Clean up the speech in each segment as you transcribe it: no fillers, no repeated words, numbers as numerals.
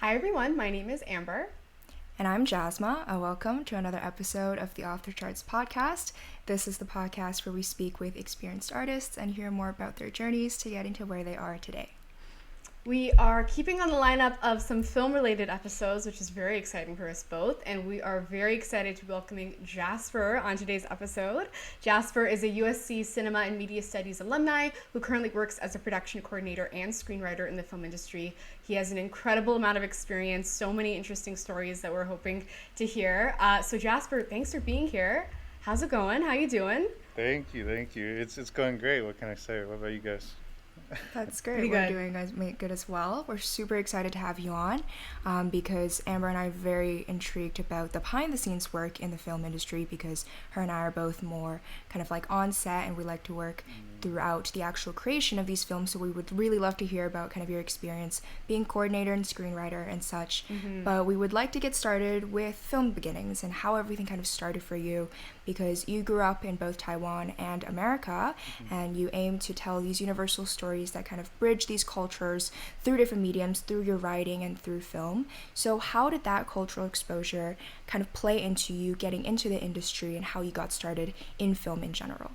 Hi everyone, my name is Amber. And I'm Jasma. Welcome to another episode of the Off the Charts podcast. This is the podcast where we speak with experienced artists and hear more about their journeys to getting to where they are today. We are keeping on the lineup of some film-related episodes, which is very exciting for us both, and we are very excited to be welcoming Jasper on today's episode. Jasper is a USC Cinema and Media Studies alumni who currently works as a production coordinator and screenwriter in the film industry. He has an incredible amount of experience, so many interesting stories that we're hoping to hear. So Jasper, thanks for being here. How's it going? How you doing? Thank you. It's going great. What can I say? What about you guys? That's Pretty great. We're good. doing good as well. We're super excited to have you on because Amber and I are very intrigued about the behind the scenes work in the film industry because her and I are both more kind of like on set and we like to work throughout the actual creation of these films. So we would really love to hear about kind of your experience being coordinator and screenwriter and such. But we would like to get started with film beginnings and how everything kind of started for you because you grew up in both Taiwan and America and you aim to tell these universal stories that kind of bridge these cultures through different mediums, through your writing and through film. So how did that cultural exposure kind of play into you getting into the industry and how you got started in film in general?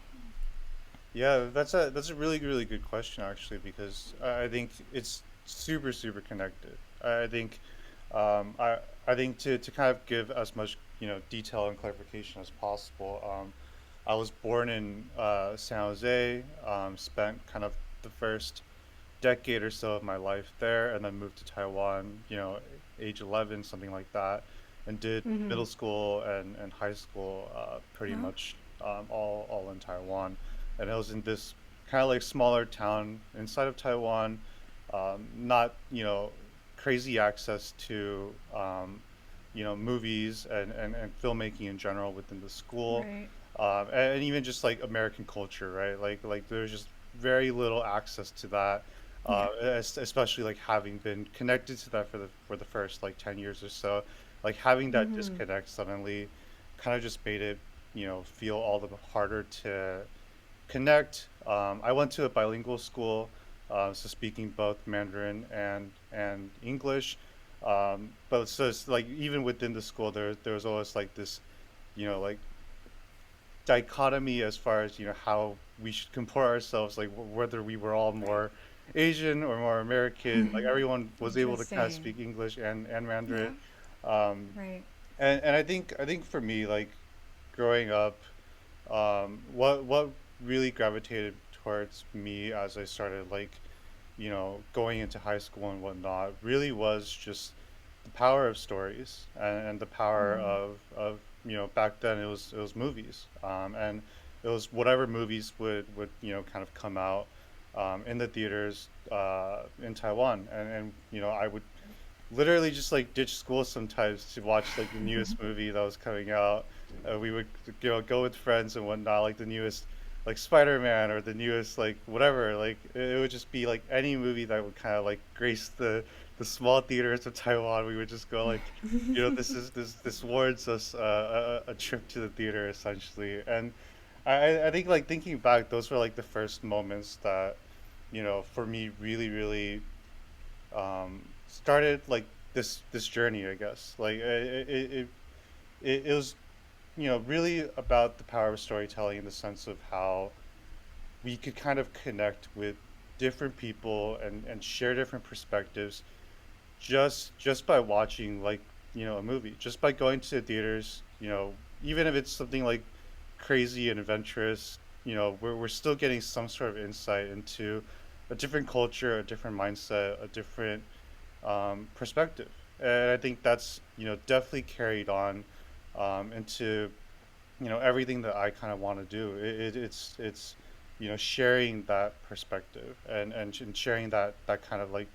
Yeah, that's a really good question actually because I think it's super connected. I think um, I I think to kind of give as much detail and clarification as possible. I was born in San Jose. Spent kind of the first decade or so of my life there, and then moved to Taiwan. Age 11, something like that, and did middle school and high school pretty Oh, much all in Taiwan. And it was in this kind of like smaller town inside of Taiwan. Not crazy access to movies and filmmaking in general within the school, Right. and even just like American culture, right? Like there's just very little access to that, yeah. especially like having been connected to that for the first like 10 years or so, like having that disconnect suddenly, kind of just made it feel all the harder to connect. I went to a bilingual school, so speaking both Mandarin and English. But so it's like even within the school, there was always like this, like dichotomy as far as how we should compare ourselves, like whether we were all more Asian or more American. Like everyone was able to kind of Interesting. speak English and Mandarin. Yeah. Um, Right. and I think for me, like growing up, what really gravitated towards me as I started like going into high school and whatnot really was just the power of stories and the power of back then it was movies, and it was whatever movies would kind of come out in the theaters in Taiwan, and I would literally just like ditch school sometimes to watch like the newest movie that was coming out. We would go with friends and whatnot, like the newest like Spider-Man or the newest like whatever. Like it would just be like any movie that would kind of like grace the small theaters of Taiwan. We would just go like, this warrants us a trip to the theater essentially. And I think like thinking back, those were like the first moments that for me really started like this journey, I guess. Like it was really about the power of storytelling in the sense of how we could kind of connect with different people and share different perspectives just by watching like a movie, just by going to theaters, even if it's something like crazy and adventurous, we're still getting some sort of insight into a different culture, a different mindset, a different perspective. And I think that's definitely carried on into everything that I kind of want to do. It's sharing that perspective and sharing that kind of like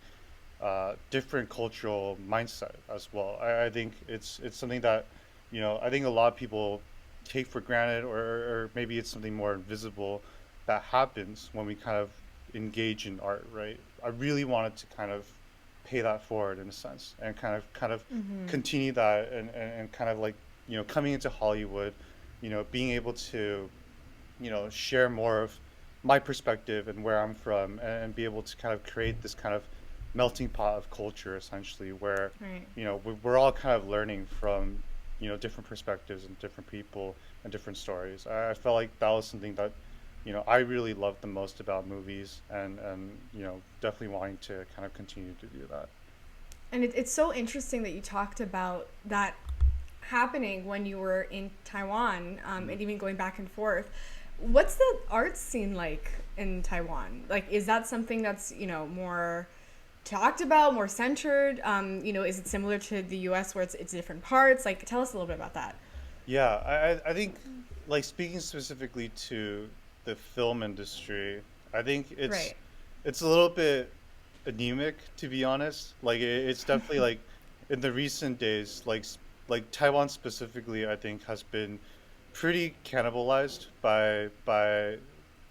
different cultural mindset as well. I think it's something that I think a lot of people take for granted, or maybe it's something more invisible that happens when we kind of engage in art, right? I really wanted to kind of pay that forward in a sense and kind of continue that and kind of like coming into Hollywood, being able to share more of my perspective and where I'm from, and be able to kind of create this kind of melting pot of culture essentially, where Right. we're all kind of learning from different perspectives and different people and different stories. I felt like that was something that I really loved the most about movies, and definitely wanting to kind of continue to do that. And it's so interesting that you talked about that happening when you were in Taiwan, Mhm. and even going back and forth. What's the art scene like in Taiwan? Like, is that something that's, more talked about, more centered? Is it similar to the US where it's different parts? Like, tell us a little bit about that. Yeah, I think, like, speaking specifically to the film industry, I think Right. it's a little bit anemic, to be honest. Like it's definitely like in the recent days, like Taiwan specifically, I think has been pretty cannibalized by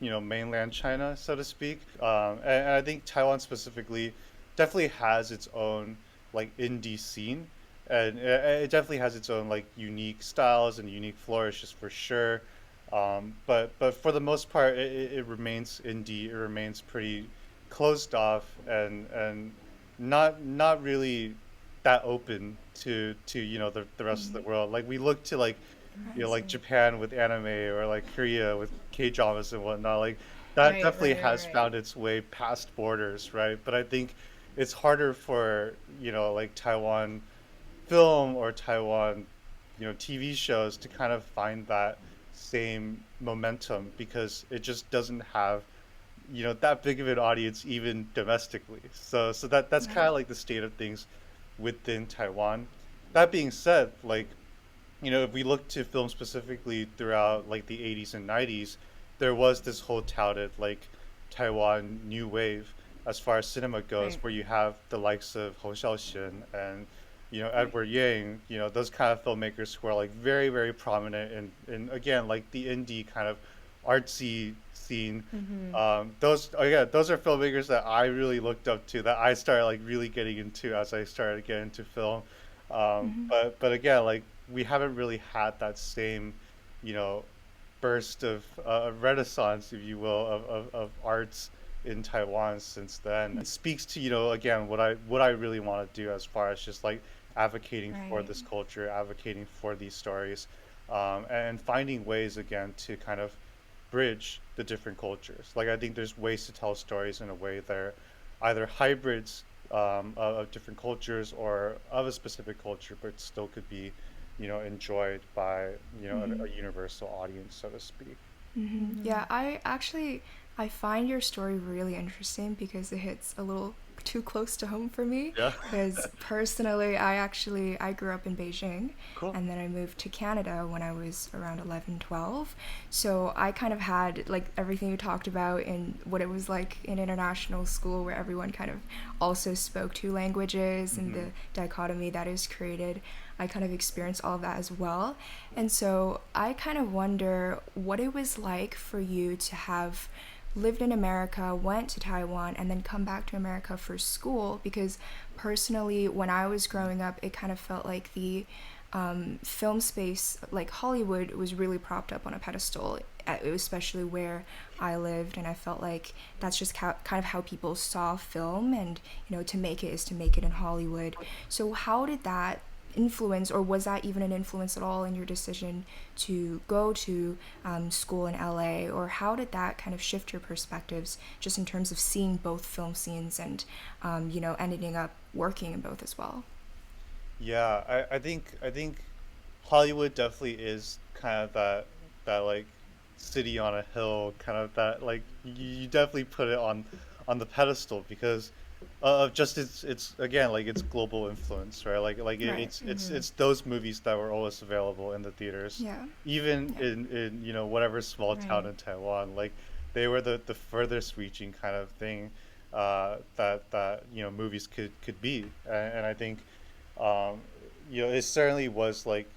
mainland China, so to speak. And I think Taiwan specifically definitely has its own like indie scene, and it definitely has its own like unique styles and unique flourishes for sure. But for the most part, it remains indie. It remains pretty closed off, and not really that open to the rest of the world. Like we look to like I like see. Japan with anime, or like Korea with K-dramas and whatnot. Like that Right, definitely right, right, has right. found its way past borders, right? But I think it's harder for like Taiwan film or Taiwan TV shows to kind of find that same momentum, because it just doesn't have that big of an audience even domestically. So that's kind Right. of like the state of things within Taiwan. That being said, like if we look to film specifically throughout like the 80s and 90s, there was this whole touted like Taiwan new wave as far as cinema goes, Right, where you have the likes of Hou Xiaoxian and Right. Edward Yang, those kind of filmmakers who are like very, very prominent in again like the indie kind of artsy scene. Those are filmmakers that I really looked up to, that I started like really getting into as I started to get into film. But again, like we haven't really had that same, you know, burst of renaissance, if you will, of arts in Taiwan since then. It speaks to, again, what I really want to do as far as just like advocating for right. this culture, advocating for these stories, and finding ways again to kind of bridge the different cultures. Like I think there's ways to tell stories in a way that are either hybrids of different cultures or of a specific culture, but still could be, enjoyed by a universal audience, so to speak. Yeah, I find your story really interesting because it hits a little too close to home for me. Yeah. Because personally, I grew up in Beijing, Cool. and then I moved to Canada when I was around 11, 12. So I kind of had like everything you talked about in what it was like in international school, where everyone kind of also spoke two languages, and Hmm. the dichotomy that is created. I kind of experienced all of that as well. And so I kind of wonder what it was like for you to have lived in America, went to Taiwan, and then come back to America for school. Because personally, when I was growing up, it kind of felt like the film space, like Hollywood, was really propped up on a pedestal, especially where I lived. And I felt like that's just kind of how people saw film, and to make it is to make it in Hollywood. So how did that influence, or was that even an influence at all in your decision to go to school in LA? Or how did that kind of shift your perspectives, just in terms of seeing both film scenes and ending up working in both as well? Yeah, I think Hollywood definitely is kind of that like city on a hill, kind of that like you definitely put it on the pedestal because of just it's again like it's global influence, right? Like Right. it's those movies that were always available in the theaters, Yeah. even Yeah. in whatever small town Right. in Taiwan. Like they were the furthest reaching kind of thing that movies could be, and I think um, it certainly was like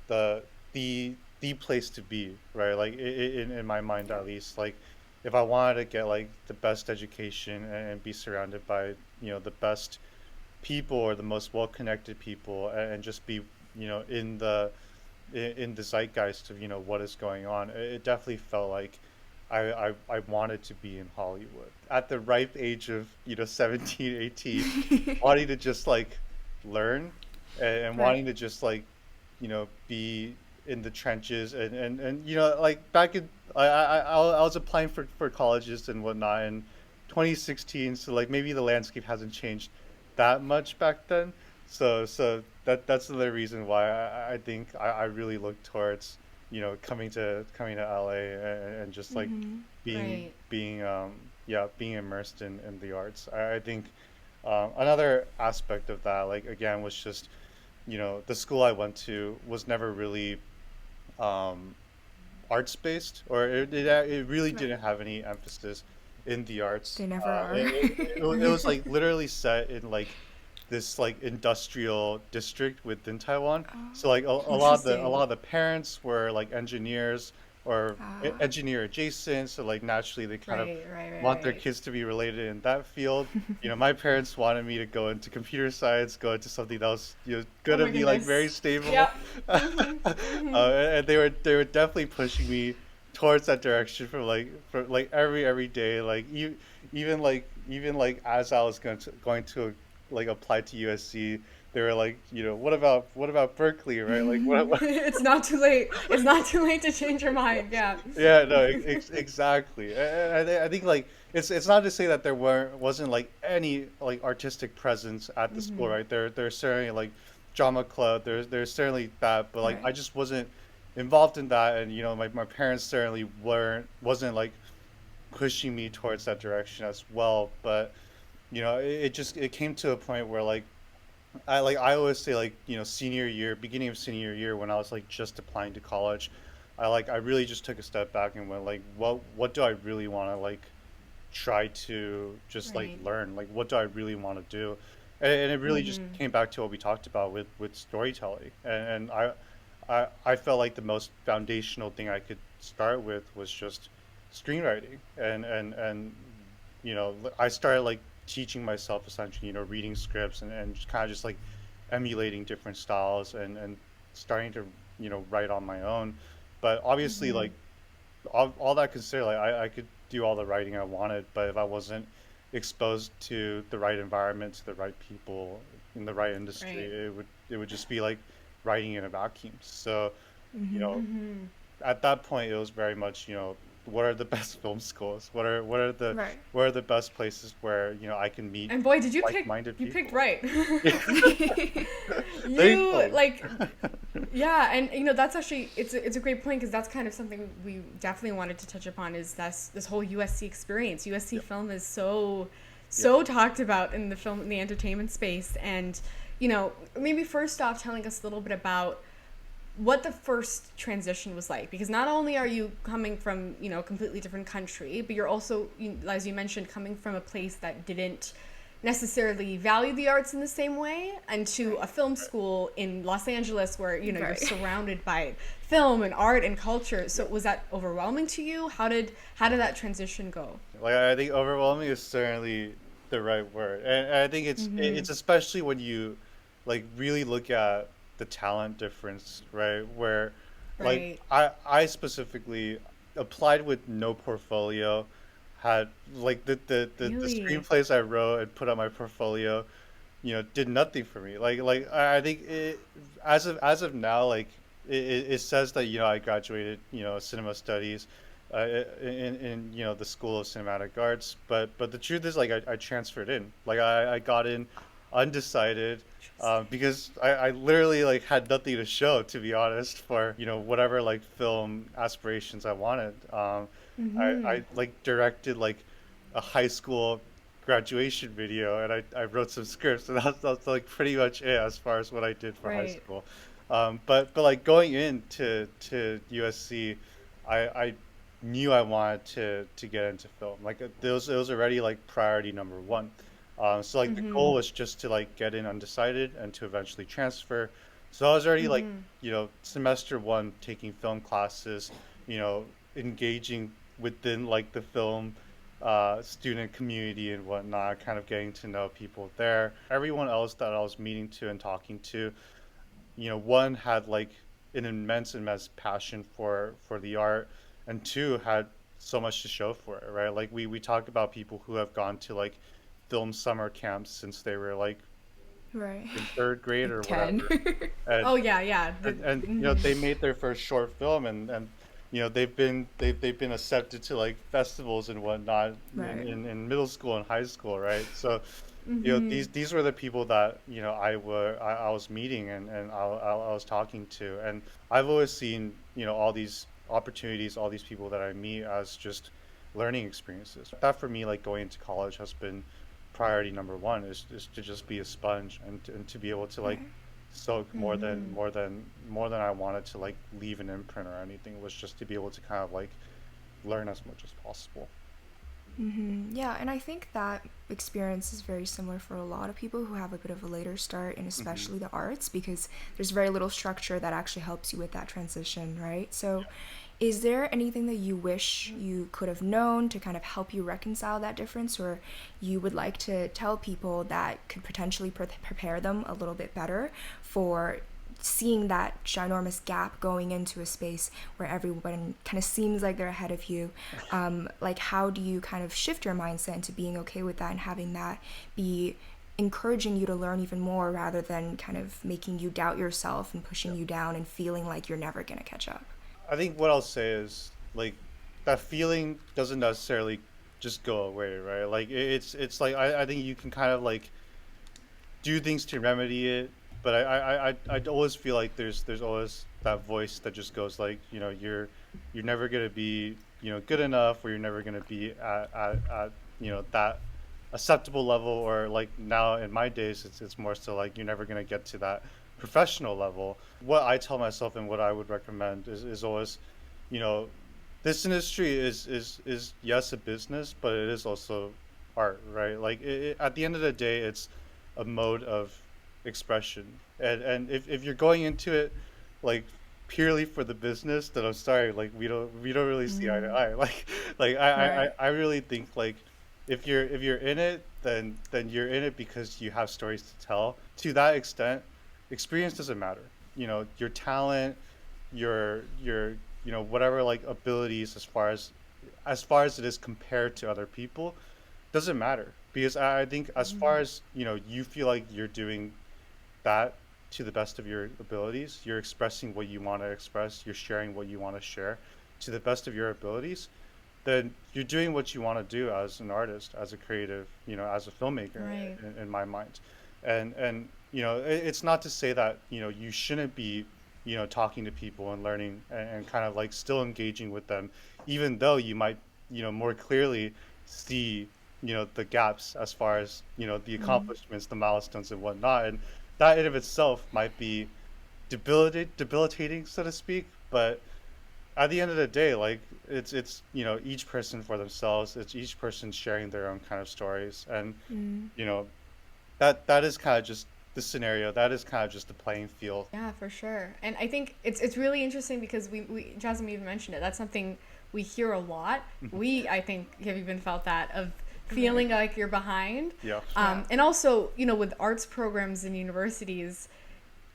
the the place to be, right? Like in my mind Yeah. at least, like if I wanted to get like the best education and be surrounded by the best people or the most well connected people, and just be in the zeitgeist of what is going on, it definitely felt like I wanted to be in Hollywood at the ripe age of 17, 18, wanting to just like learn and Right. wanting to just like be in the trenches and like back in I was applying for colleges and whatnot in 2016, so like maybe the landscape hasn't changed that much back then. So that's another reason why I think I really look towards coming to LA and just like Right. being immersed in the arts. I think another aspect of that, like again, was just the school I went to was never really um, arts based, or it really Right. didn't have any emphasis in the arts. They never are. It was like literally set in like this like industrial district within Taiwan. Oh, So like a lot Interesting. of the parents were like engineers or ah, engineer adjacent. So like naturally they kind of Right, right, right, want their right. kids to be related in that field. My parents wanted me to go into computer science, go into something that was Oh gonna my be like very goodness. stable. Yep. Mm-hmm. Mm-hmm. And they were definitely pushing me towards that direction for like every day. Like even like as I was going to like apply to USC, they were like, what about Berkeley, right? Like what It's not too late. It's not too late to change your mind. Yeah. Yeah, no, exactly. And I think like it's not to say that there wasn't like any like artistic presence at the school, right? There's certainly like drama club. There's certainly that, but like I right. just wasn't involved in that, and my parents certainly wasn't like pushing me towards that direction as well. But it came to a point where like I always say like senior year, beginning of senior year when I was like just applying to college, I really just took a step back and went like what do I really want to like try to just like Right. learn, like what do I really want to do, and it really just came back to what we talked about with storytelling, and I felt like the most foundational thing I could start with was just screenwriting, and I started like teaching myself essentially, reading scripts and kind of just like emulating different styles and starting to write on my own. But obviously, like all that considered, like I could do all the writing I wanted, but if I wasn't exposed to the right environment, to the right people in the right industry, Right. it would just be like writing in a vacuum. So, you Mm-hmm. know, at that point, it was very much, what are the best film schools? Right. What are the best places where I can meet And boy, did you pick like-minded you picked people? right. You Thankfully. like yeah, and that's actually it's a great point because that's kind of something we definitely wanted to touch upon is this whole USC experience. USC Yep. film is so Yep. so talked about in the film in the entertainment space and maybe first off telling us a little bit about what the first transition was like because not only are you coming from a completely different country but you're also as you mentioned coming from a place that didn't necessarily value the arts in the same way and to Right. a film school in Los Angeles where you're Right. surrounded by film and art and culture so Yep. was that overwhelming to you how did that transition go. Like I think overwhelming is certainly the right word, and I think it's especially when you like really look at the talent difference, right? Where like Right. I specifically applied with no portfolio, had like the Really. screenplays I wrote and put on my portfolio, did nothing for me. Like I think as of now, like it says that I graduated cinema studies in the School of Cinematic Arts, but the truth is like I transferred in, like I got in undecided, Interesting. because I literally like had nothing to show, to be honest, for whatever like film aspirations I wanted. I like directed like a high school graduation video, and I wrote some scripts, and that's like pretty much it as far as what I did for high Right. school. But like going into USC, I knew I wanted to get into film. Like it was already like priority number one. So like the goal was just to like get in undecided and to eventually transfer. So I was already like semester one taking film classes, engaging within like the film student community and whatnot, kind of getting to know people there. Everyone else that I was meeting to and talking to, one had like an immense passion for the art, and two had so much to show for it, right? Like we talk about people who have gone to like film summer camps since they were like Right. in third grade Like or 10. whatever, and Oh yeah, yeah. they made their first short film, and they've been accepted to like festivals and whatnot Right. in middle school and high school, right? So Mm-hmm. these were the people that I was meeting, and I was talking to, and I've always seen all these opportunities, all these people that I meet as just learning experiences. That for me, like going into college, has been priority number one, is to just be a sponge, and to be able to like Right. soak Mm-hmm. more than I wanted to like leave an imprint or anything. It was just to be able to kind of like learn as much as possible. Yeah, and I think that experience is very similar for a lot of people who have a bit of a later start, and Hmm. especially the arts, because there's very little structure that actually helps you with that transition, right? So, is there anything that you wish you could have known to kind of help you reconcile that difference, or you would like to tell people that could potentially prepare them a little bit better for seeing that ginormous gap going into a space where everyone kind of seems like they're ahead of you? Like, how do you kind of shift your mindset into being okay with that and having that be encouraging you to learn even more rather than kind of making you doubt yourself and pushing you down and feeling like you're never going to catch up? I think what I'll say is like that feeling doesn't necessarily just go away, right? Like it's like I think you can kind of like do things to remedy it, but I always feel like there's always that voice that just goes like, you're never gonna be, good enough, or you're never gonna be at that acceptable level, or like now in my days it's more so like you're never gonna get to that professional level. What I tell myself and what I would recommend is always, you know, this industry is yes a business, but it is also art, right? Like at the end of the day, it's a mode of expression, and if you're going into it like purely for the business, then I'm sorry, like we don't really see eye to eye. Like Right. I really think like if you're in it, then you're in it because you have stories to tell. To that extent, experience doesn't matter. Your talent, your whatever like abilities, as far as it is compared to other people, doesn't matter, because I think as far as you feel like you're doing that to the best of your abilities, you're expressing what you want to express, you're sharing what you want to share to the best of your abilities, then you're doing what you want to do as an artist, as a creative, as a filmmaker, Right. in my mind. And it's not to say that you shouldn't be talking to people and learning, and kind of like still engaging with them, even though you might more clearly see the gaps as far as the accomplishments, the milestones and whatnot, and that in of itself might be debilitating, so to speak. But at the end of the day, like it's each person for themselves. It's each person sharing their own kind of stories, and you know that is kind of just the scenario. That is kind of just the playing field. Yeah, for sure. And I think it's really interesting because we Jasmine even mentioned it. That's something we hear a lot. Mhm. We, I think, have even felt that of Right. feeling like you're behind. Yeah. Yeah. And also, with arts programs in universities,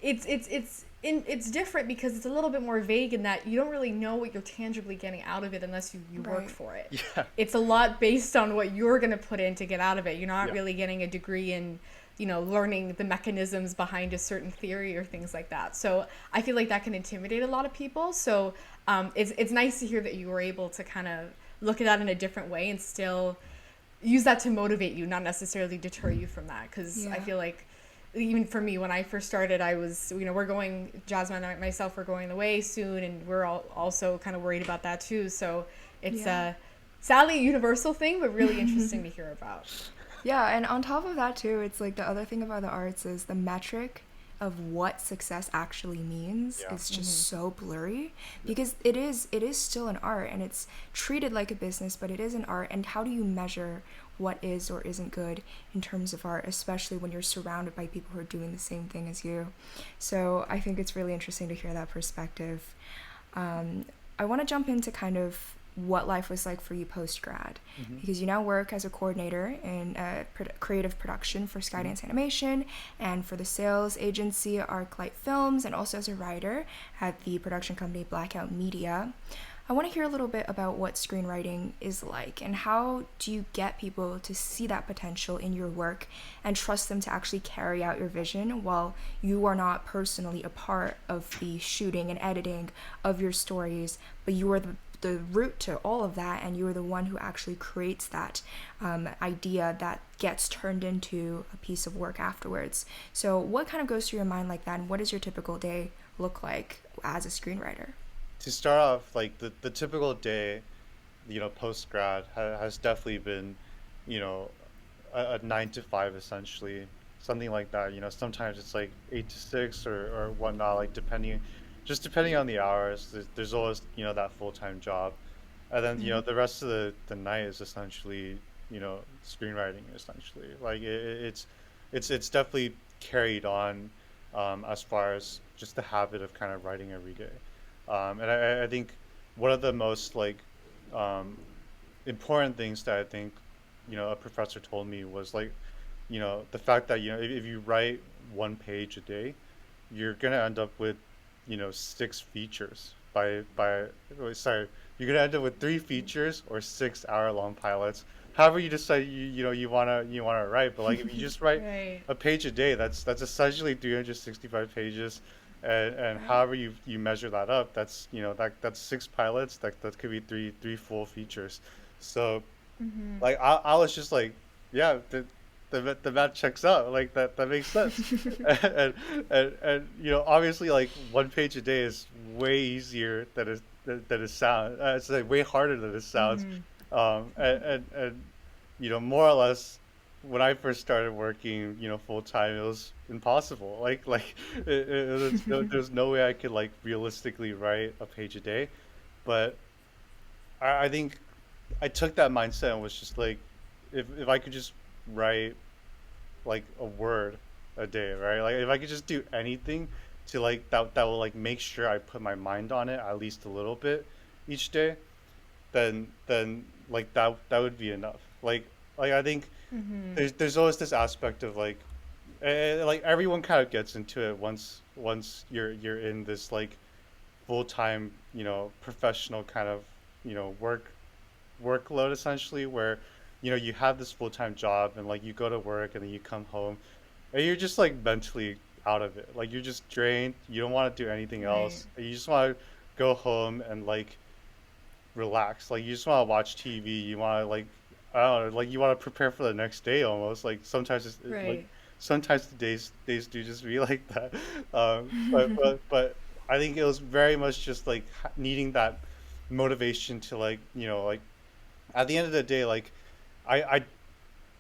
it's different because it's a little bit more vague in that you don't really know what you're tangibly getting out of it unless you work Right. for it. Yeah. It's a lot based on what you're going to put in to get out of it. You're not Yeah. really getting a degree in, learning the mechanisms behind a certain theory or things like that. So I feel like that can intimidate a lot of people. So it's nice to hear that you were able to kind of look at that in a different way and still use that to motivate you, not necessarily deter you from that. Because I Yeah. feel like even for me, when I first started, I was, we're going, Jasmine and myself, we're going away soon, and we're all also kind of worried about that too. So it's Yeah. sadly a universal thing, but really interesting to hear about. Yeah, and on top of that too, it's like the other thing about the arts is the metric of what success actually means Yeah. is just so blurry, because it is still an art and it's treated like a business, but it is an art. And how do you measure what is or isn't good in terms of art, especially when you're surrounded by people who are doing the same thing as you? So I think it's really interesting to hear that perspective. I want to jump into kind of what life was like for you post grad, Hmm. because you now work as a coordinator in creative production for Hmm. Skydance Animation and for the sales agency Arclight Films, and also as a writer at the production company Blackout Media. I want to hear a little bit about what screenwriting is like and how do you get people to see that potential in your work and trust them to actually carry out your vision while you are not personally a part of the shooting and editing of your stories, but you are the root to all of that, and you are the one who actually creates that idea that gets turned into a piece of work afterwards. So what kind of goes through your mind like that, and what does your typical day look like as a screenwriter? To start off, like the typical day, post grad has definitely been, you know, a 9 to 5 essentially, something like that. Sometimes it's like 8 to 6 or whatnot, like depending on the hours. There's always, that full-time job. And then, Mm-hmm. the rest of the night is essentially, screenwriting essentially. Like it's definitely carried on, as far as just the habit of kind of writing every day. And I think one of the most like um, important things that I think, a professor told me was like, the fact that, if you write 1 page a day, you're gonna end up with, 6 features sorry, you're gonna end up with 3 features or 6 hour-long pilots. However you decide you wanna write, but like if you just write Right. a page a day, that's essentially 365 pages, and Right. however you measure that up, that's 6 pilots, that could be three full features. So Mm-hmm. like I was just like, yeah, the math checks out. Like that makes sense. And, obviously like 1 page a day is way easier than it sounds. It's like way harder than it sounds. Mm-hmm. And more or less when I first started working, full time, it was impossible. Like there's no way I could like realistically write a page a day. But I think I took that mindset and was just like, if I could just write like a word a day, right? Like if I could just do anything to like that will like make sure I put my mind on it at least a little bit each day, then like that would be enough. Like I think Mm-hmm. there's always this aspect of like everyone kind of gets into it once you're in this like full time, professional kind of, workload essentially, where you have this full-time job and like you go to work and then you come home and you're just like mentally out of it, like you're just drained, you don't want to do anything Right. else, you just want to go home and like relax, like you just want to watch TV, you want to like, I don't know, like you want to prepare for the next day almost, like sometimes like Right. sometimes the days do just be like that. But I think it was very much just like needing that motivation to like, like at the end of the day, like I I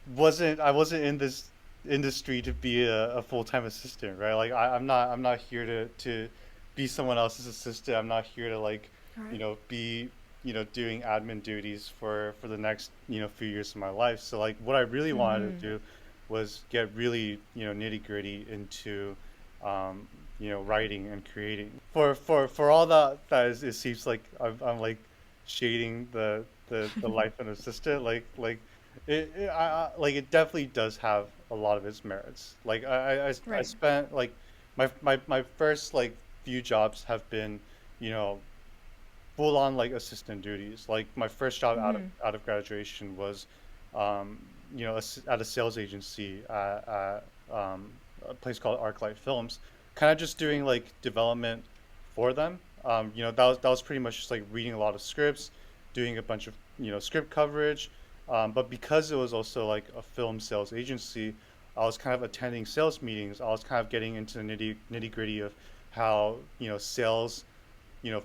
wasn't in this industry to be a full-time assistant, right? Like I'm not here to be someone else's assistant. I'm not here to like, Right. be, doing admin duties for the next, few years of my life. So like what I really wanted Mm-hmm. to do was get really, nitty-gritty into writing and creating. For all that is, it seems like I'm like shading the life of an assistant, like like it definitely does have a lot of its merits. Like I Right. spent like my first like few jobs have been, you know, full on like assistant duties. Like my first job Mm-hmm. out of graduation was, at a sales agency a place called Arclight Films, kind of just doing like development for them. That was pretty much just like reading a lot of scripts, doing a bunch of script coverage. But because it was also like a film sales agency, I was kind of attending sales meetings. I was kind of getting into the nitty gritty of how sales,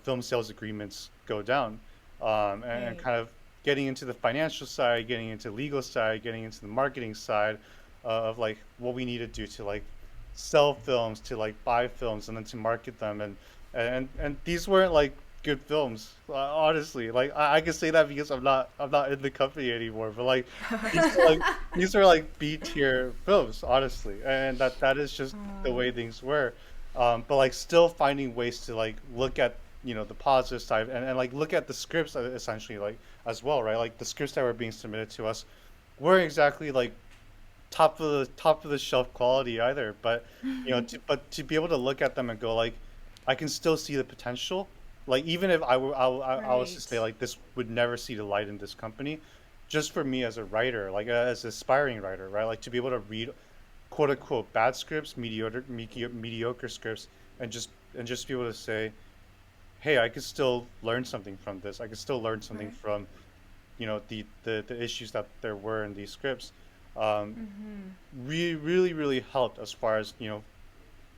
film sales agreements go down, and Right. kind of getting into the financial side, getting into legal side, getting into the marketing side, of like what we need to do to like sell films, to like buy films, and then to market them, and these weren't like good films, honestly. Like I can say that because I'm not in the company anymore, but like these are like these are like B tier films, honestly, and that is just the Oh. way things were. But like still finding ways to like look at the positive side, and like look at the scripts, essentially, like as well, right? Like the scripts that were being submitted to us weren't exactly like top of the shelf quality either, but to be able to look at them and go like, I can still see the potential, Like even if I was to say Right. like this would never see the light in this company, just for me as a writer, like as an aspiring writer, right? Like to be able to read quote unquote bad scripts, mediocre scripts, and just be able to say, hey, I could still learn something from this. I could still learn something Right. from the issues that there were in these scripts. Um, Mm-hmm. really helped as far as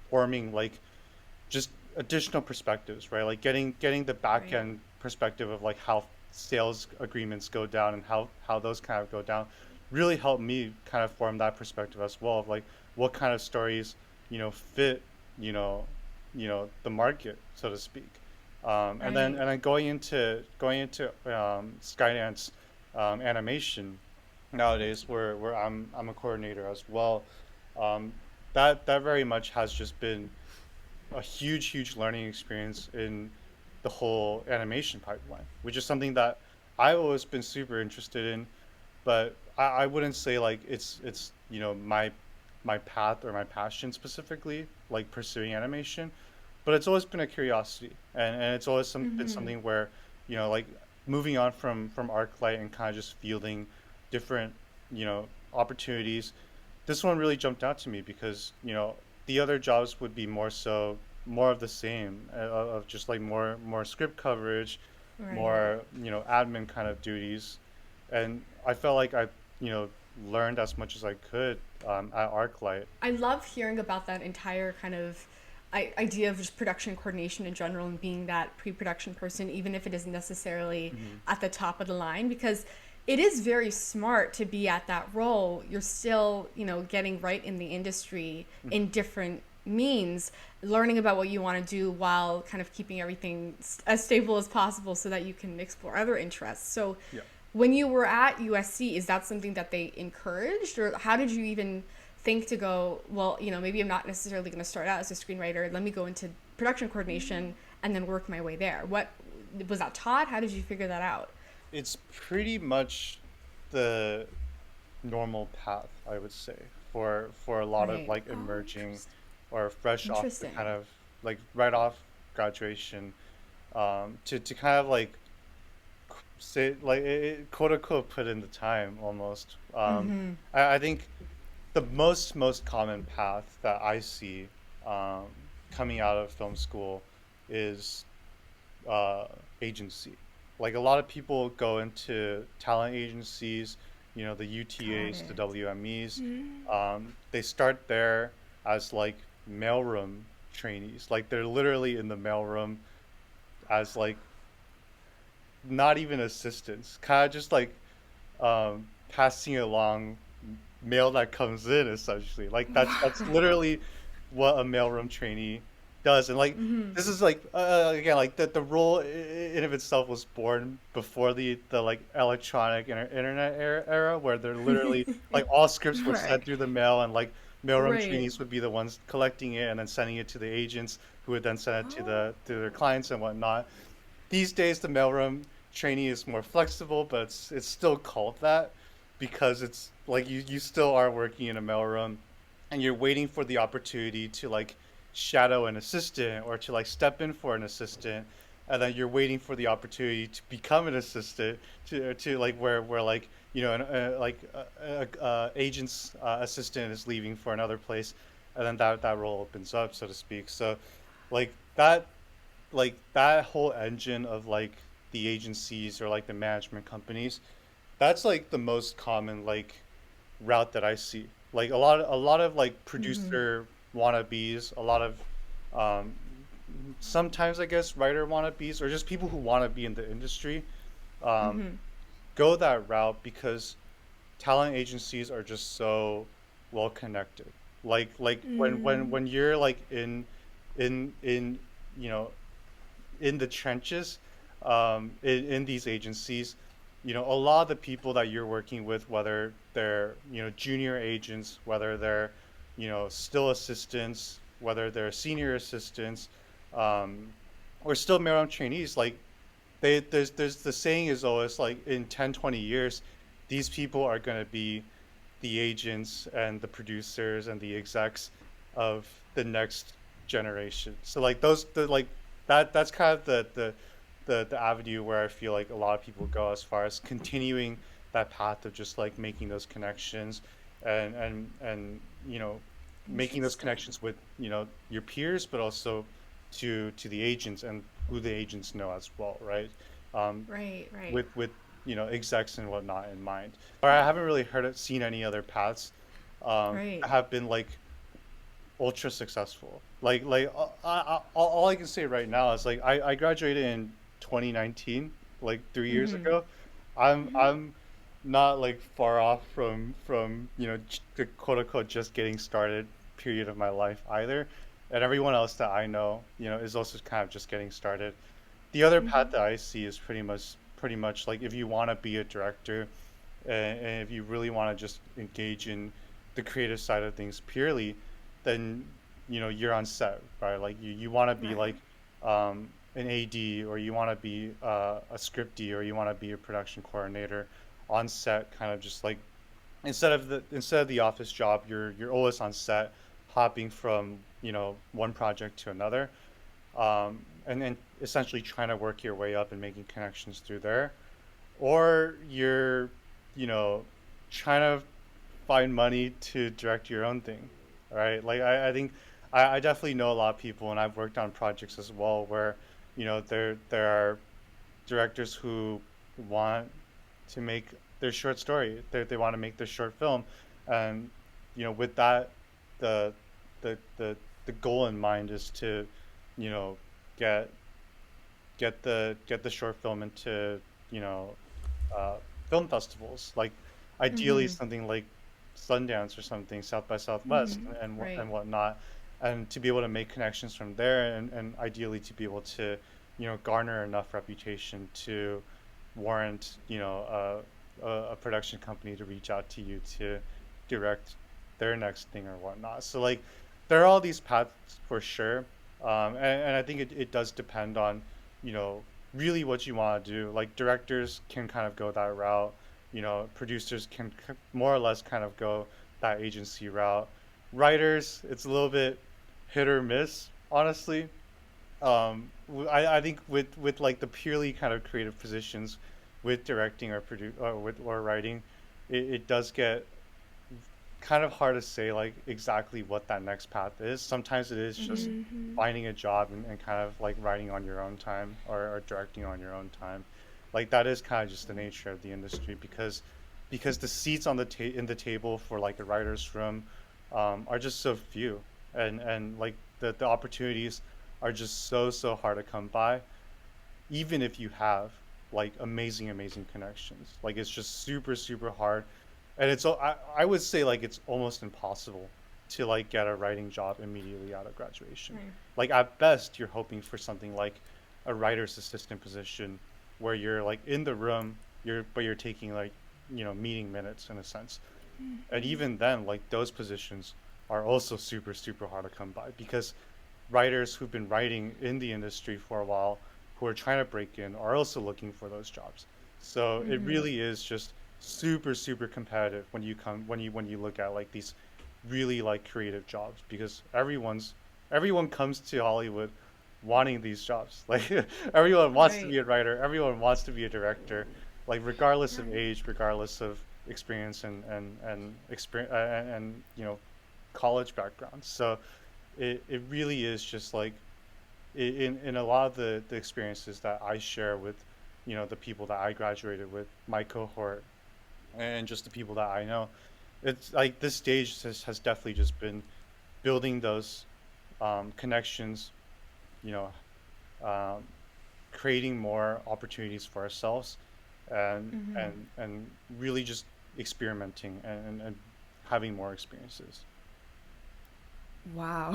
forming like just additional perspectives, right? Like getting the back Right. end perspective of like how sales agreements go down and how those kind of go down really helped me kind of form that perspective as well of like what kind of stories fit you know the market, so to speak. Right. And then going into Skydance animation nowadays, where I'm a coordinator as well. um, that very much has just been a huge learning experience in the whole animation pipeline, which is something that I've always been super interested in, but I wouldn't say like it's my path or my passion specifically, like pursuing animation, but it's always been a curiosity, and it's always been Mm-hmm. something where like moving on from Arclight and kind of just fielding different opportunities. This one really jumped out to me because the other jobs would be more of the same, of just like more script coverage, Right. more admin kind of duties, and I felt like I you know learned as much as I could at ArcLight. I love hearing about that entire kind of idea of just production coordination in general and being that pre-production person, even if it isn't necessarily Hmm. at the top of the line, because it is very smart to be at that role. You're still, getting right in the industry in different means, learning about what you want to do while kind of keeping everything as stable as possible so that you can explore other interests. So Yeah. when you were at USC, is that something that they encouraged, or how did you even think to go, well, maybe I'm not necessarily going to start out as a screenwriter. Let me go into production coordination and then work my way there. What was that taught? How did you figure that out? It's pretty much the normal path, I would say, for a lot of Right. like Oh, emerging or fresh off the kind interesting. of like right off graduation, to kind of like say like quote unquote put in the time almost. Mm-hmm. I think the most common path that I see um, coming out of film school is uh, agency. Like a lot of people go into talent agencies, the Got UTAs, the it. WMEs. Mm. They start there as like mailroom trainees. Like they're literally in the mailroom as like not even assistants, kind of just like passing along mail that comes in essentially. Like that's literally what a mailroom trainee does. And like Mm-hmm. this is like again like the role in of itself was born before the like electronic internet era where they're literally like all scripts were Right. sent through the mail, and like mailroom Right. trainees would be the ones collecting it and then sending it to the agents who would then send it to Oh. their clients and whatnot. These days the mailroom trainee is more flexible, but it's still called that because it's like you still are working in a mailroom and you're waiting for the opportunity to like shadow an assistant or to like step in for an assistant, and then you're waiting for the opportunity to become an assistant to like where like agent's assistant is leaving for another place, and then that role opens up, so to speak. So like that whole engine of like the agencies or like the management companies, that's like the most common like route that I see. Like a lot of like Mm-hmm. producer wannabes, a lot of um sometimes I guess writer wannabes or just people who want to be in the industry um Mm-hmm. go that route because talent agencies are just so well connected. Like Mm. when you're like in you know in the trenches, in these agencies, a lot of the people that you're working with, whether they're, junior agents, whether they're, still assistants, whether they're senior assistants, um, or still Merom trainees, like there's the saying is always like in 10, 20 years, these people are going to be the agents and the producers and the execs of the next generation. So like that's kind of the avenue where I feel like a lot of people go, as far as continuing that path of just like making those connections, and making those Interesting. connections with your peers, but also to the agents and who the agents know as well, right? Um, Right, right, with execs and whatnot in mind. But I haven't really seen any other paths right. that have been like ultra successful. All I can say right now is like I graduated in 2019, like 3 years Mm-hmm. ago. I'm not like far off from the quote unquote just getting started period of my life either. And everyone else that I know, is also kind of just getting started. The other path Mm-hmm. that I see is pretty much like, if you want to be a director, and if you really want to just engage in the creative side of things purely, then you're on set, right? Like you want to be Right. like an AD, or you want to be a scripty, or you want to be a production coordinator on set, kind of just like, instead of the office job, you're always on set, hopping from one project to another, and then essentially trying to work your way up and making connections through there. Or you're you know trying to find money to direct your own thing, right? Like I think I definitely know a lot of people, and I've worked on projects as well, where there are directors who want to make their short story. They want to make their short film, and with that, the the goal in mind is to you know get get the short film into you know uh, film festivals, like ideally Mm-hmm. something like Sundance or something, South by Southwest, Mm-hmm. and Right. whatnot, and to be able to make connections from there, and ideally to be able to garner enough reputation to warrant a production company to reach out to you to direct their next thing or whatnot. So like there are all these paths for sure, and I think it does depend on you know really what you want to do. Like directors can kind of go that route, producers can more or less kind of go that agency route. Writers, it's a little bit hit or miss, honestly. I think with like the purely kind of creative positions, with directing or or writing, it does get kind of hard to say like exactly what that next path is. Sometimes it is just Mm-hmm. Mm-hmm. finding a job, and kind of like writing on your own time, or directing on your own time. Like that is kind of just the nature of the industry, because the seats on in the table for like a writer's room are just so few, and like the opportunities are just so hard to come by, even if you have like amazing connections. Like it's just super hard, and I would say like it's almost impossible to like get a writing job immediately out of graduation. Right. Like at best you're hoping for something like a writer's assistant position, where you're like in the room, you're taking like meeting minutes in a sense. And even then, like those positions are also super hard to come by, because writers who've been writing in the industry for a while, who are trying to break in, are also looking for those jobs. So it Mm-hmm. really is just super competitive when you look at like these really like creative jobs, because everyone comes to Hollywood wanting these jobs. Like everyone wants to Right. be a writer, everyone wants to be a director, like regardless of Right. age, regardless of experience, and experience, and college background. So it really is just like, in a lot of the experiences that I share with the people that I graduated with, my cohort, and just the people that I know, it's like this stage has definitely just been building those connections, you know um, creating more opportunities for ourselves, and Mm-hmm. and really just experimenting, and having more experiences. Wow.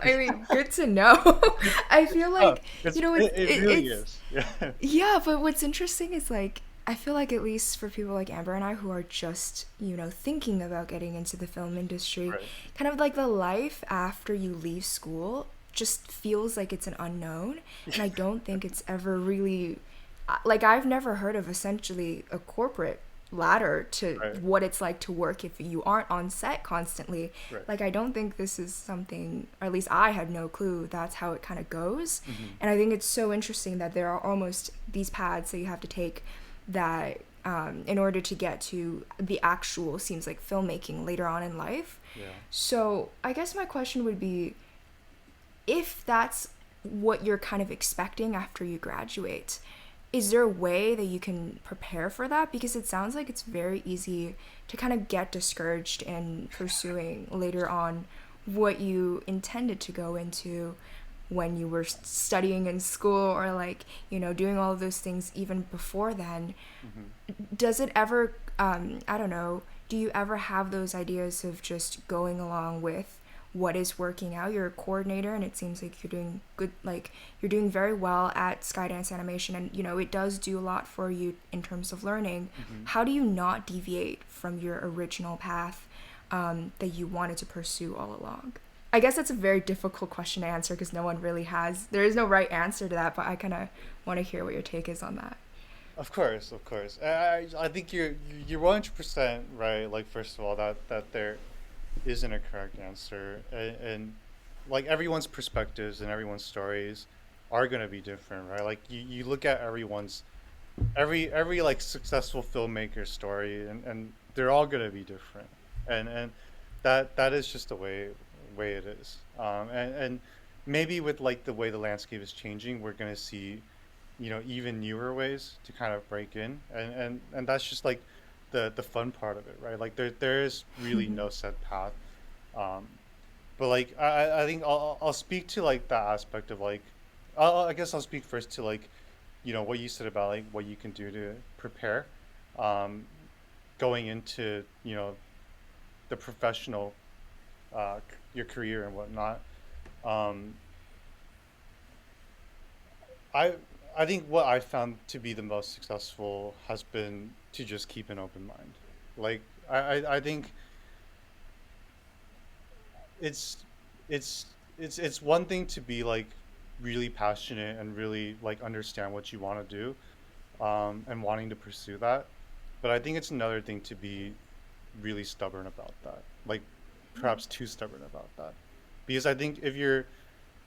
I mean, good to know. I feel Oh, like, it really is. Yeah. yeah, but what's interesting is like, I feel like at least for people like Amber and I who are just, thinking about getting into the film industry, Right. kind of like the life after you leave school just feels like it's an unknown. And I don't think it's ever really, like, I've never heard of essentially a corporate ladder to Right. what it's like to work if you aren't on set constantly. Right. Like, I don't think this is something, or at least I had no clue that's how it kind of goes. Mm-hmm. And I think it's so interesting that there are almost these paths that you have to take that in order to get to the actual, seems like, filmmaking later on in life. Yeah. So I guess my question would be, if that's what you're kind of expecting after you graduate, is there a way that you can prepare for that? Because it sounds like it's very easy to kind of get discouraged in pursuing later on what you intended to go into when you were studying in school, or like, you know, doing all of those things even before then. Mm-hmm. Does it ever, I don't know, do you ever have those ideas of just going along with what is working out? You're a coordinator, and it seems like you're doing good, like you're doing very well at Skydance Animation, and you know, it does do a lot for you in terms of learning. Mm-hmm. How do you not deviate from your original path that you wanted to pursue all along? I guess that's a very difficult question to answer, because no one really has, there is no right answer to that, but I kind of want to hear what your take is on that. Of course, of course. I think you're 100% right. Like, first of all, that there isn't a correct answer, and like everyone's perspectives and everyone's stories are gonna be different, right? Like you look at every like successful filmmaker story, and they're all gonna be different, and that is just the way it is. And maybe with like the way the landscape is changing, we're gonna see, you know, even newer ways to kind of break in, and that's just like the fun part of it, right? Like there is really no set path. um but like I think I'll speak to like that aspect of like, I guess I'll speak first to like, you know, what you said about like what you can do to prepare, um going into, you know, the professional, your career and whatnot. um I I think what I found to be the most successful has been to just keep an open mind. Like I think it's it's one thing to be like really passionate and really like understand what you want to do, and wanting to pursue that. But I think it's another thing to be really stubborn about that. Like perhaps too stubborn about that. Because I think if you're,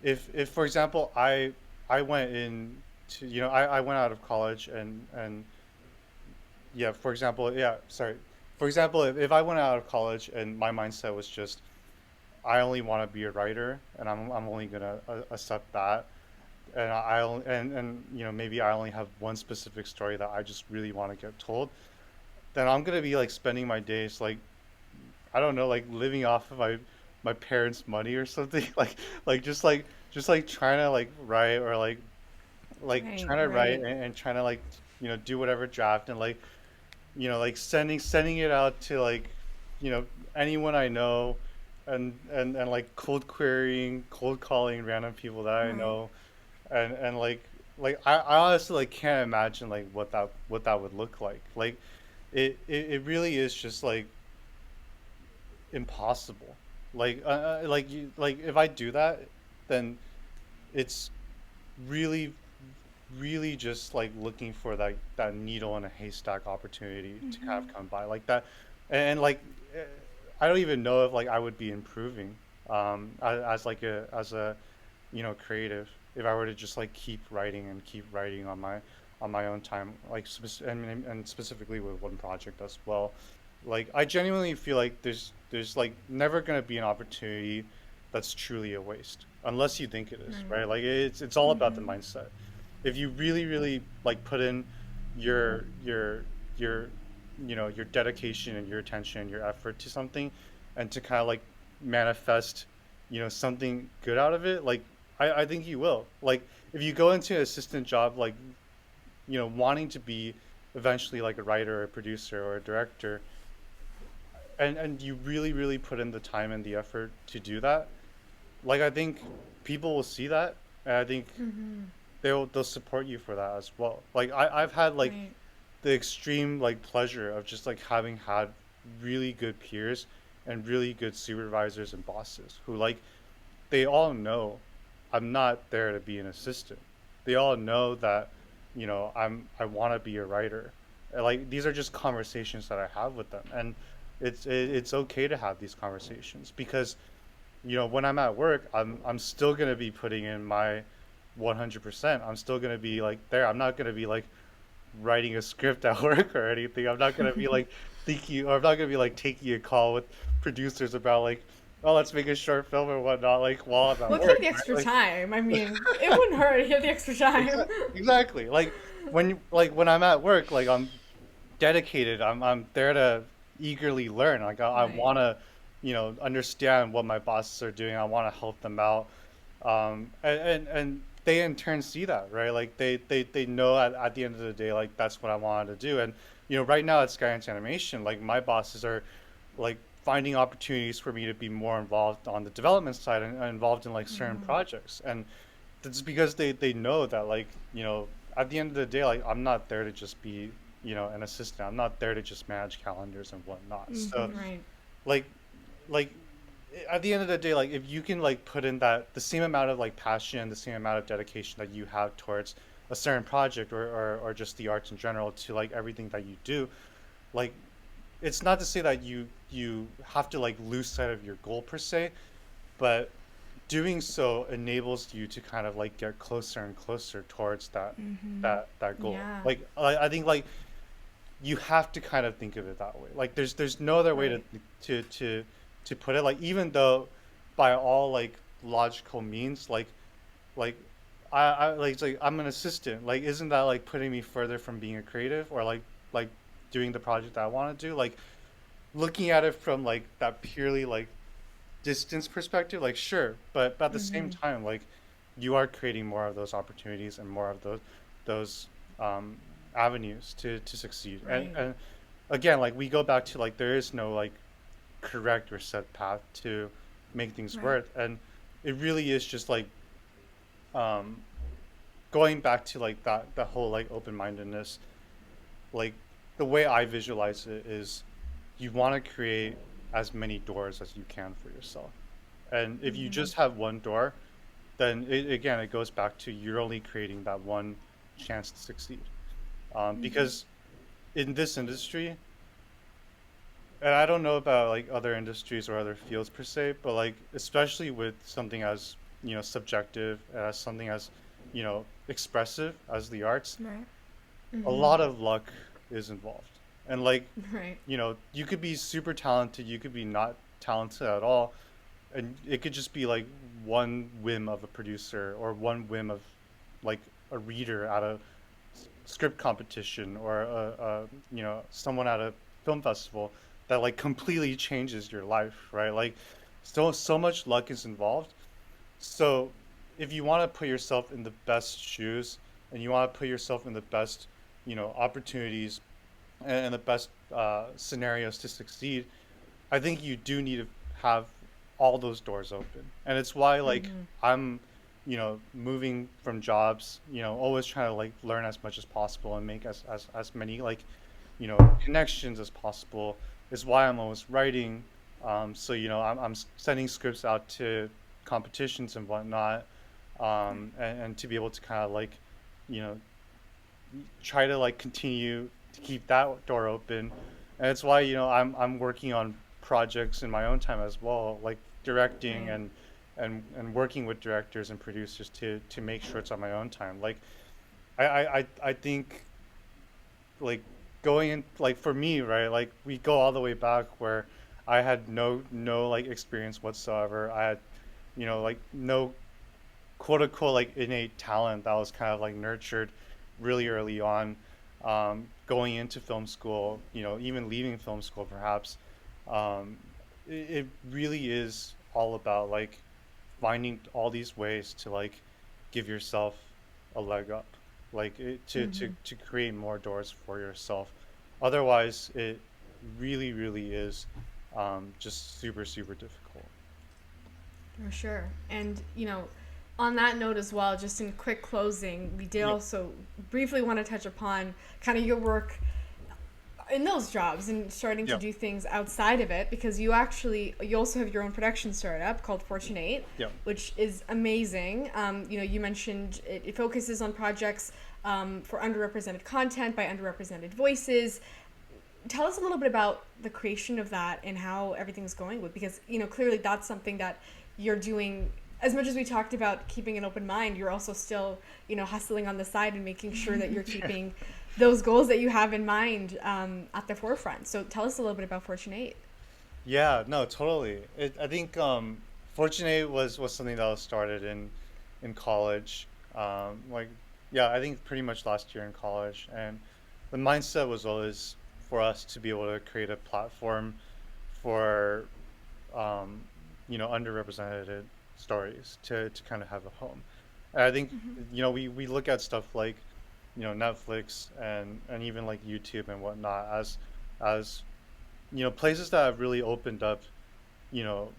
if for example I went in to, you know, I went out of college, and yeah, for example, yeah, sorry, for example, if I went out of college and my mindset was just, I only want to be a writer, and I'm only gonna accept that, and and you know, maybe I only have one specific story that I just really want to get told, then I'm gonna be like spending my days like, I don't know, like living off of my parents' money or something, just like trying to like write, or like Right, trying to write, right. and trying to like, you know, do whatever draft, and like, you know, like sending it out to like, you know, anyone I know, and like cold querying, cold calling random people that I Right. know, and like I honestly like can't imagine like what that would look like. Like it really is just like impossible. Like you, like if I do that, then it's really really just like looking for that needle in a haystack opportunity to kind of come by like that, and like, eh, I don't even know if like I would be improving, as like as a, you know, creative, if I were to just like keep writing on my own time, like and specifically with one project as well. Like I genuinely feel like there's like never gonna be an opportunity that's truly a waste unless you think it is, Right. right? Like it's all about the mindset. If you really really like put in your you know, your dedication and your attention, your effort to something, and to kind of like manifest, you know, something good out of it, like I think you will. Like if you go into an assistant job, like, you know, wanting to be eventually like a writer or a producer or a director, and you really really put in the time and the effort to do that, like I think people will see that, and I think they'll support you for that as well. Like I've had like Right. the extreme like pleasure of just like having had really good peers and really good supervisors and bosses who like, they all know I'm not there to be an assistant. They all know that, you know, I want to be a writer, Like these are just conversations that I have with them, and it's okay to have these conversations because when I'm at work, I'm still gonna be putting in my 100%. I'm still gonna be like there. I'm not gonna be like writing a script at work or anything. I'm not gonna be like thinking, or I'm not gonna be like taking a call with producers about like, oh, let's make a short film or whatnot, like while I'm at Well, if you have work, the right? extra Like, time, I mean, it wouldn't hurt if you have the extra time. exactly. Like when I'm at work, like I'm dedicated. I'm there to eagerly learn. Like I Right. want to, understand what my bosses are doing. I want to help them out. And they in turn see that, right? Like they know at the end of the day, like that's what I wanted to do. And right now at Skydance Animation, like my bosses are like finding opportunities for me to be more involved on the development side and involved in like certain projects. And that's because they know that like at the end of the day, like I'm not there to just be an assistant. I'm not there to just manage calendars and whatnot. So Right. like like at the end of the day, like if you can like put in that the same amount of like passion, the same amount of dedication that you have towards a certain project or just the arts in general to like everything that you do, like it's not to say that you have to like lose sight of your goal per se, but doing so enables you to kind of like get closer and closer towards that goal. Yeah. Like I think like you have to kind of think of it that way. Like there's no other way Right. to put it. Like even though by all like logical means, like I like it's like I'm an assistant. Like isn't that like putting me further from being a creative or like doing the project that I want to do? Like looking at it from like that purely like distance perspective, like sure, but at the same time, like you are creating more of those opportunities and more of those um, avenues to succeed. Right. And again, like we go back to like there is no like correct or set path to make things Right. work, and it really is just like um, going back to like that whole like open mindedness. Like the way I visualize it is you want to create as many doors as you can for yourself. And if you just have one door, then again, it goes back to you're only creating that one chance to succeed. Because in this industry, and I don't know about like other industries or other fields per se, but like especially with something as subjective as something as expressive as the arts, Right. a lot of luck is involved. And like Right. you could be super talented, you could be not talented at all, and it could just be like one whim of a producer or one whim of like a reader at a script competition or someone at a film festival that like completely changes your life, right? Like so much luck is involved. So if you want to put yourself in the best shoes and you want to put yourself in the best opportunities and the best scenarios to succeed, I think you do need to have all those doors open. And it's why like I'm, moving from jobs, always trying to like learn as much as possible and make as many like, connections as possible. Is why I'm always writing. So, I'm sending scripts out to competitions and whatnot. And to be able to kind of like, you know, try to like continue to keep that door open. And it's why, I'm working on projects in my own time as well, like directing Right. and working with directors and producers to make sure it's on my own time. Like I think like going in like for me, right, like we go all the way back where I had no like experience whatsoever. I had like no quote unquote like innate talent that was kind of like nurtured really early on, going into film school, even leaving film school perhaps. It really is all about like finding all these ways to like give yourself a leg up, like to create more doors for yourself. Otherwise, it really is just super difficult. For sure. And, on that note as well, just in quick closing, we did Yeah. also briefly want to touch upon kind of your work in those jobs and starting to Yeah. do things outside of it, because you also have your own production startup called Fortunate, Yeah. which is amazing. You mentioned it focuses on projects for underrepresented content by underrepresented voices. Tell us a little bit about the creation of that and how everything's going with, because clearly that's something that you're doing. As much as we talked about keeping an open mind, you're also still hustling on the side and making sure that you're keeping those goals that you have in mind at the forefront. So tell us a little bit about Fortunate. Yeah, no, totally. I think Fortunate was something that was started in college. Like, yeah, I think pretty much last year in college, and the mindset was always for us to be able to create a platform for um, underrepresented stories to kind of have a home. And I think we look at stuff like Netflix and even like YouTube and whatnot as places that have really opened up you know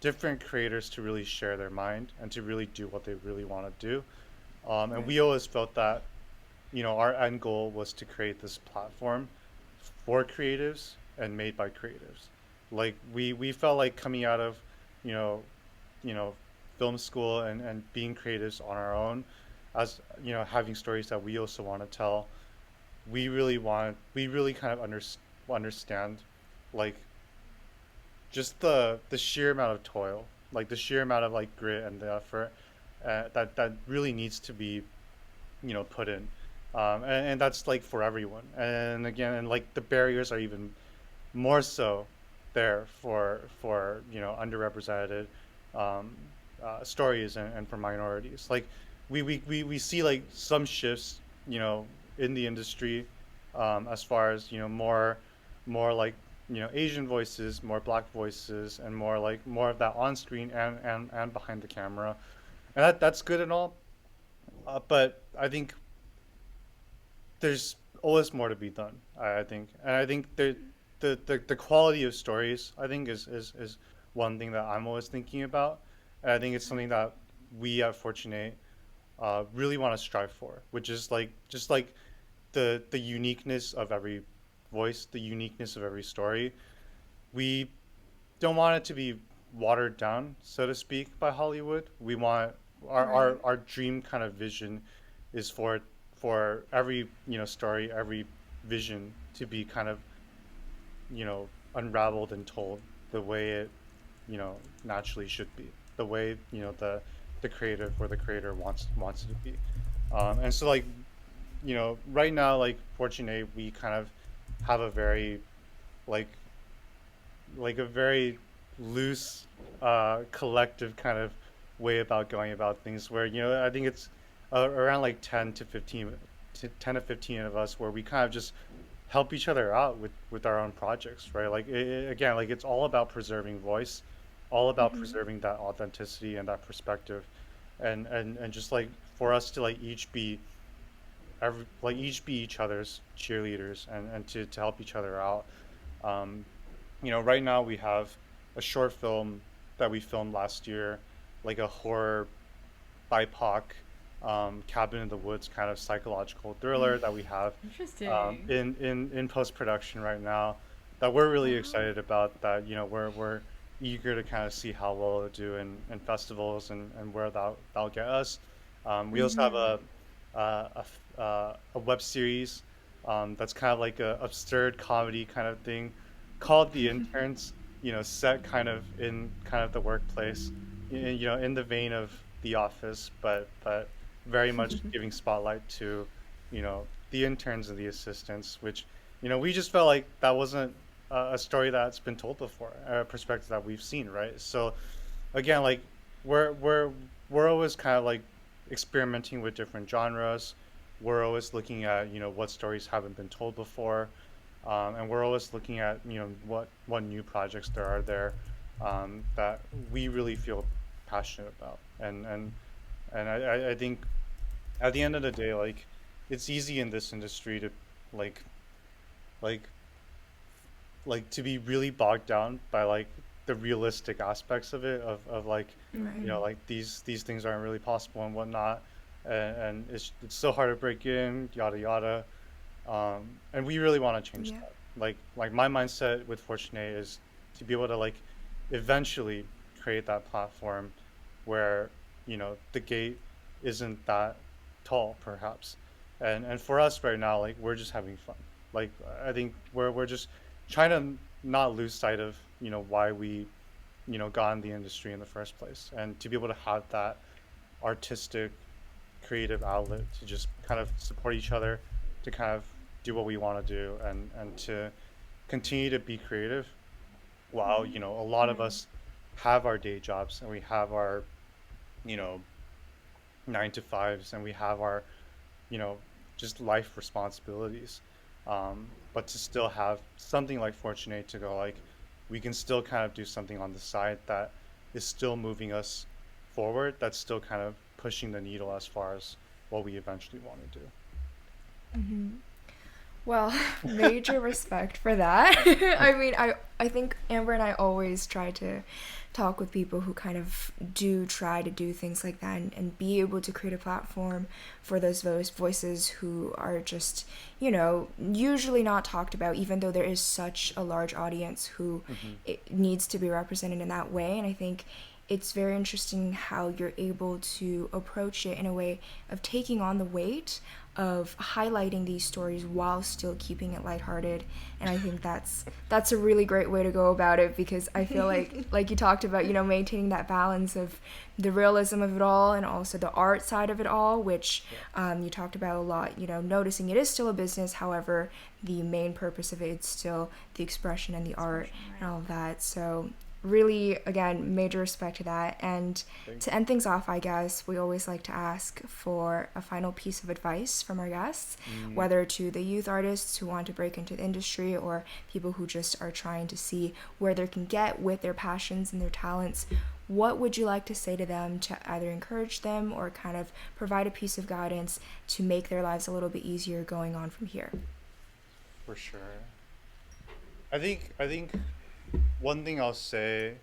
different creators to really share their mind and to really do what they really want to do. And Right. we always felt that our end goal was to create this platform for creatives and made by creatives. Like we felt like coming out of you know you know film school and being creatives on our own, as having stories that we also want to tell. We really kind of understand like just the sheer amount of toil, like the sheer amount of like grit and the effort that really needs to be put in, and that's like for everyone. And again, and like the barriers are even more so there for underrepresented um, stories and for minorities. Like we see like some shifts in the industry, as far as more like Asian voices, more Black voices, and more of that on screen and behind the camera, and that's good and all. But I think there's always more to be done. I think, and I think the quality of stories I think is one thing that I'm always thinking about, and I think it's something that we at Fortunate really want to strive for, which is like just like the uniqueness of every voice, the uniqueness of every story. We don't want it to be watered down, so to speak, by Hollywood. We want Right. our dream kind of vision is for every story, every vision to be kind of unraveled and told the way it naturally should be, the way the creative or the creator wants it to be. And so like right now, like Fortunate, we kind of have a very like a very loose collective kind of way about going about things, where I think it's around like 10 to 15 of us, where we kind of just help each other out with our own projects, right? Like again, like it's all about preserving voice, all about preserving that authenticity and that perspective, and just like for us to like each be each other's cheerleaders, and to help each other out. um, right now we have a short film that we filmed last year, like a horror BIPOC cabin in the woods kind of psychological thriller that we have Interesting. in post production right now, that we're really Wow. excited about. That we're eager to kind of see how well it'll do in festivals and where that'll get us. We also have a web series that's kind of like a absurd comedy kind of thing called The Interns. Set kind of in kind of the workplace, in the vein of The Office, but very much giving spotlight to the interns and the assistants, which we just felt like that wasn't a story that's been told before, a perspective that we've seen, right? So again, like we're we're we're always kind of like experimenting with different genres. We're always looking at what stories haven't been told before, and we're always looking at what new projects there are there, that we really feel passionate about. And I think at the end of the day, like it's easy in this industry to like like to be really bogged down by like the realistic aspects of it, of like Right. like these things aren't really possible and whatnot, and it's so hard to break in, yada yada. And we really want to change Yeah. that. Like my mindset with Fortunate is to be able to like eventually create that platform where the gate isn't that toll, perhaps. And for us right now, like we're just having fun. Like I think we're just trying to not lose sight of why we got in the industry in the first place, and to be able to have that artistic creative outlet to just kind of support each other, to kind of do what we want to do, and to continue to be creative while a lot of Right. us have our day jobs, and we have our you know 9 to 5s, and we have our you know just life responsibilities, but to still have something like Fortunate to go, like we can still kind of do something on the side that is still moving us forward, that's still kind of pushing the needle as far as what we eventually want to do. Well, major respect for that. I mean, I think Amber and I always try to talk with people who kind of do try to do things like that, and be able to create a platform for those voices who are just, usually not talked about, even though there is such a large audience who Hmm. it needs to be represented in that way. And I think it's very interesting how you're able to approach it in a way of taking on the weight of highlighting these stories while still keeping it lighthearted. And I think that's a really great way to go about it, because I feel like you talked about, maintaining that balance of the realism of it all and also the art side of it all, which Yeah, you talked about a lot, noticing it is still a business. However, the main purpose of it is still the expression and the art Expression, and right? all of that. So really, again, major respect to that. And thank to you. end things off, I guess we always like to ask for a final piece of advice from our guests, Mm, whether to the youth artists who want to break into the industry, or people who just are trying to see where they can get with their passions and their talents. What would you like to say to them to either encourage them or kind of provide a piece of guidance to make their lives a little bit easier going on from here? for sure. I think one thing I'll say,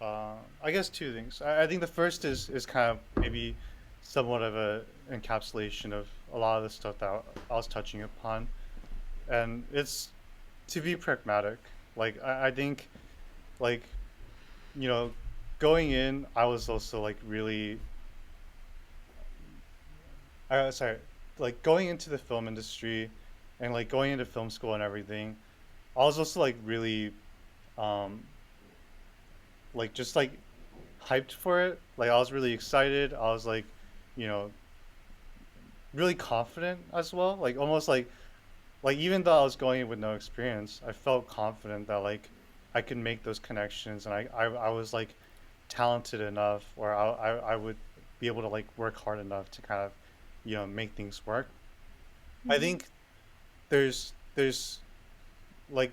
I guess two things. I think the first is kind of maybe somewhat of a encapsulation of a lot of the stuff that I was touching upon, and it's to be pragmatic. Like I think, like you know, going in, I was also like really, sorry, like going into the film industry, and like going into film school and everything. I was also like really, um, like just like hyped for it. Like I was really excited. I was like, you know, really confident as well. Like almost like even though I was going in with no experience, I felt confident that like I could make those connections, and I was like talented enough, or I would be able to like work hard enough to kind of make things work. I think there's like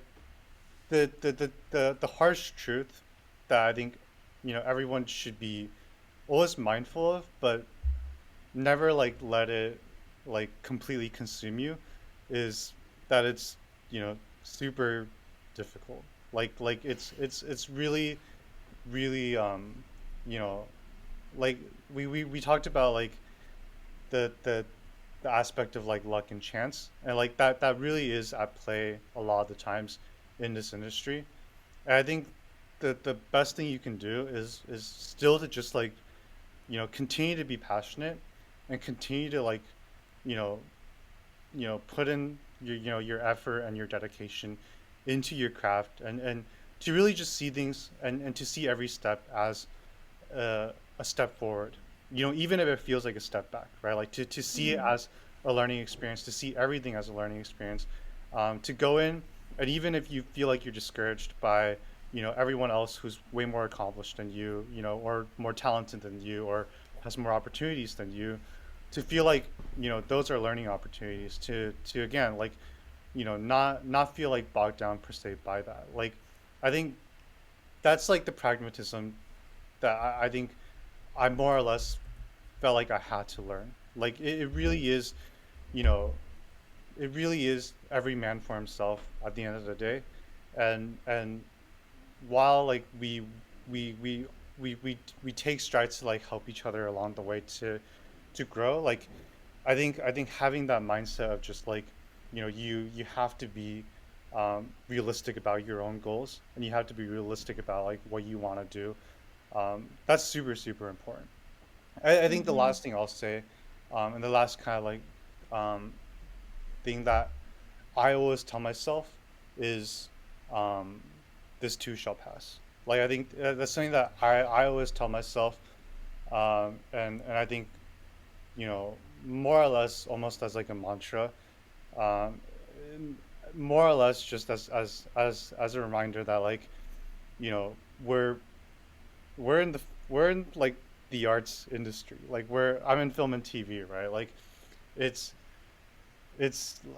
the harsh truth that I think everyone should be always mindful of, but never like let it like completely consume you, is that it's super difficult. Like it's really really you know like we talked about like the the the aspect of like luck and chance, and like that really is at play a lot of the times in this industry. And I think the best thing you can do is still to just like continue to be passionate, and continue to like you know put in your effort and your dedication into your craft, and to really just see things, and to see every step as a step forward, even if it feels like a step back, right? Like to see it as a learning experience, to see everything as a learning experience, to go in, and even if you feel like you're discouraged by everyone else who's way more accomplished than you, or more talented than you, or has more opportunities than you, to feel like those are learning opportunities, to again like not feel like bogged down per se by that. Like I think that's like the pragmatism that I think I more or less felt like I had to learn. Like it really is, you know, it really is every man for himself at the end of the day. And while like we take strides to like help each other along the way to grow, like I think having that mindset of just like, you have to be realistic about your own goals, and you have to be realistic about like what you want to do. That's super super important. I think the last thing I'll say And the last kind of um, thing that I always tell myself is, um, this too shall pass. Like I think that's something that I always tell myself, and I think, you know, more or less almost as like a mantra, um, more or less just as a reminder that, like, you know, we're in the we're in like the arts industry. Like I'm in film and TV, right? Like it's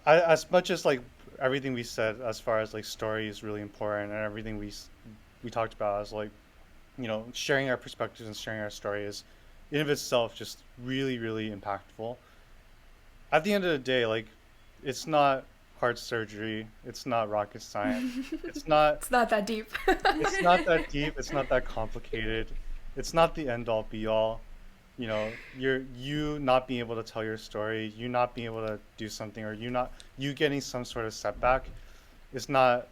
as much as like everything we said as far as like story is really important, and everything we talked about as like, you know, sharing our perspectives and sharing our story is in of itself just really really impactful. At the end of the day, like, it's not heart surgery, it's not rocket science, it's not It's not that deep. it's not that deep, it's not that complicated, it's not the end all be all. You know, you not being able to tell your story, you not being able to do something, or you getting some sort of setback is not,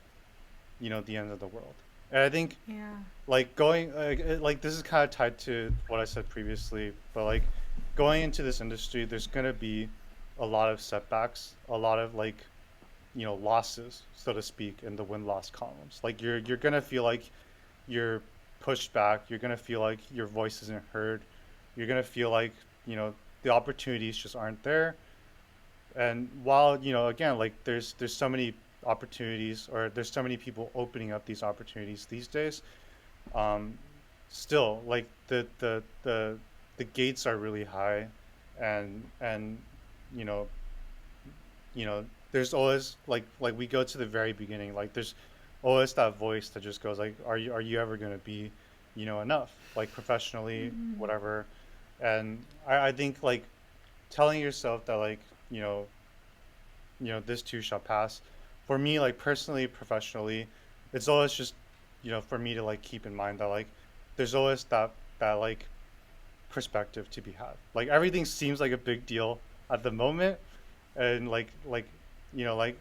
you know, the end of the world. And I think, Yeah. like, going like this is kind of tied to what I said previously, but like going into this industry, there's gonna be a lot of setbacks, a lot of like, you know, losses, so to speak, in the win-loss columns. Like you're gonna feel like you're pushed back. You're gonna feel like your voice isn't heard. You're gonna feel like, you know, the opportunities just aren't there. And while, you know, again, like there's so many opportunities, or there's so many people opening up these opportunities these days, um, still like the gates are really high, and you know, there's always like we go to the very beginning, like there's always that voice that just goes like, are you ever going to be, you know, enough, like professionally, Mm-hmm. whatever. And I think like telling yourself that, like, this too shall pass, for me, like personally, professionally, it's always just, you know, for me to like keep in mind that, like, there's always that like perspective to be had. Like everything seems like a big deal at the moment, and like like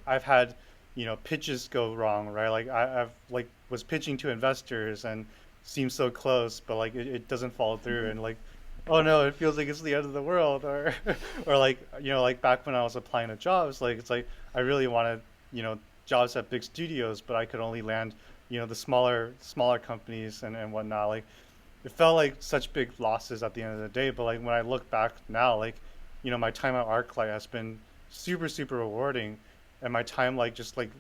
I've had, you know, pitches go wrong, right? Like I've like was pitching to investors and seems so close, but like it doesn't follow through, and like, oh no, it feels like it's the end of the world, or or like, you know, like back when I was applying to jobs, like it's like I really wanted, you know, jobs at big studios, but I could only land, you know, the smaller companies and whatnot. Like it felt like such big losses at the end of the day. But like when I look back now, like, you know, my time at Arclight has been super super rewarding, and my time like just like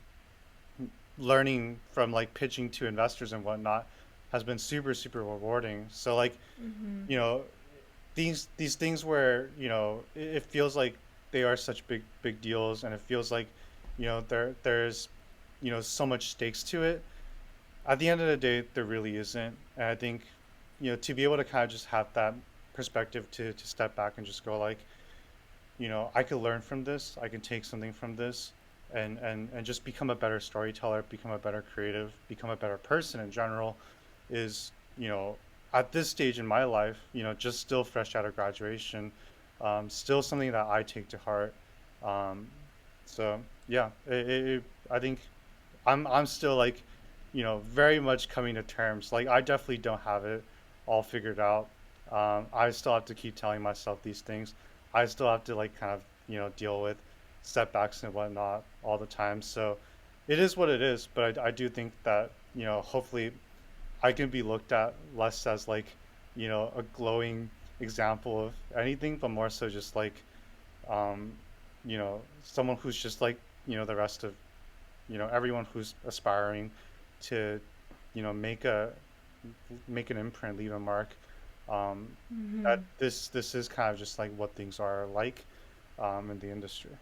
learning from like pitching to investors and whatnot has been super super rewarding. So like, Mm-hmm. you know, these things where, you know, it feels like they are such big deals, and it feels like, you know, there's, you know, so much stakes to it. At the end of the day, there really isn't. And I think, you know, to be able to kind of just have that perspective to step back and just go like, you know, I could learn from this, I can take something from this, and just become a better storyteller, become a better creative, become a better person in general, is, you know, at this stage in my life, you know, just still fresh out of graduation, still something that I take to heart. Um, so yeah, I think I'm still like, you know, very much coming to terms. Like I definitely don't have it all figured out. I still have to keep telling myself these things. I still have to like kind of, you know, deal with setbacks and whatnot all the time. So it is what it is. But I do think that, you know, hopefully I can be looked at less as like, you know, a glowing example of anything, but more so just like, um, you know, someone who's just like, you know, the rest of, you know, everyone who's aspiring to, you know, make an imprint, leave a mark. Um, Mm-hmm. that this is kind of just like what things are like, in the industry.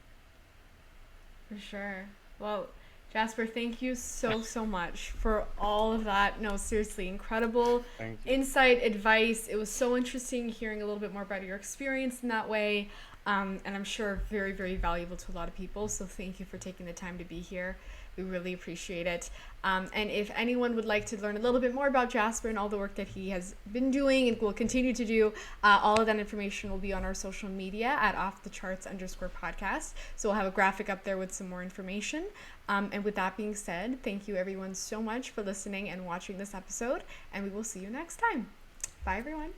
For sure. Well, Jasper, thank you so much for all of that. No, seriously, incredible Thank you. insight, advice. It was so interesting hearing a little bit more about your experience in that way. And I'm sure very valuable to a lot of people. So thank you for taking the time to be here. We really appreciate it. And if anyone would like to learn a little bit more about Jasper and all the work that he has been doing and will continue to do, all of that information will be on our social media at offthecharts_podcast. So we'll have a graphic up there with some more information. And with that being said, thank you everyone so much for listening and watching this episode, and we will see you next time. Bye, everyone.